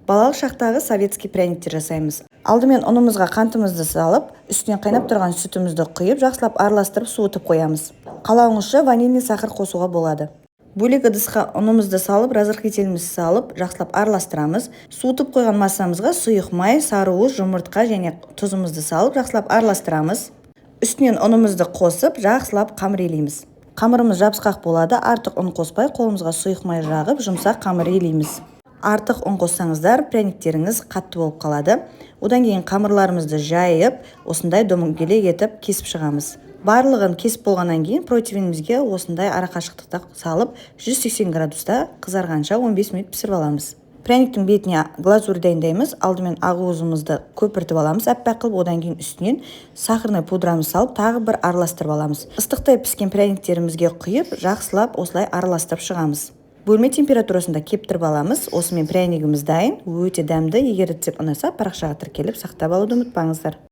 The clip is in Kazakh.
Балалық шақтағы советский пряниктер жасаймыз. Алдымен ұнымызға қантымызды салып, үстіне қайнап тұрған сүтімізді құйып, жақсылап араластырып суытып қоямыз. Қалауыңызша ванильный сахар қосуға болады. Бөлек ыдысқа ұнымызды салып, разрыхлителімізді салып, жақсылап араластырамыз. Суытып қойған массамызға сұйық май, сарыуыз, жұмыртқа және тұзымызды салып, жақсылап араластырамыз. Үстінен ұнымызды қосып, жақсылап қамыр илейміз. Қамырымыз жабысқақ болады, артық ұн қоспай, қолымызға сұйық май жағып, жұмсақ қамыр илейміз. Артық ұн қоссаңыздар, пряниктеріңіз қатты болып қалады. Одан кейін қамырларымызды жайып, осындай дөңгелек етіп кесіп шығамыз. Барлығын кесіп болғаннан кейін противенімізге осындай арақашықтықта салып, 180 градуста қызарғанша 15 минут пісіріп аламыз. Пряниктің бетіне глазурь дайындаймыз. Алдымен ақуызымызды көпіртіп аламыз, аппақ қылып, одан кейін үстінен сахарный пудрамызды салып, тағы бір араластырып аламыз. Ыстықтай піскен пряниктерімізге құйып, жақсылап осылай араластырып шығамыз. Бөлме температурасында кептіріп аламыз. Осымен прянигіміз дайын. Өте дәмді. Егер рецепт ұнаса, парақшаға тіркеліп сақтап алуды ұмытпаңыздар.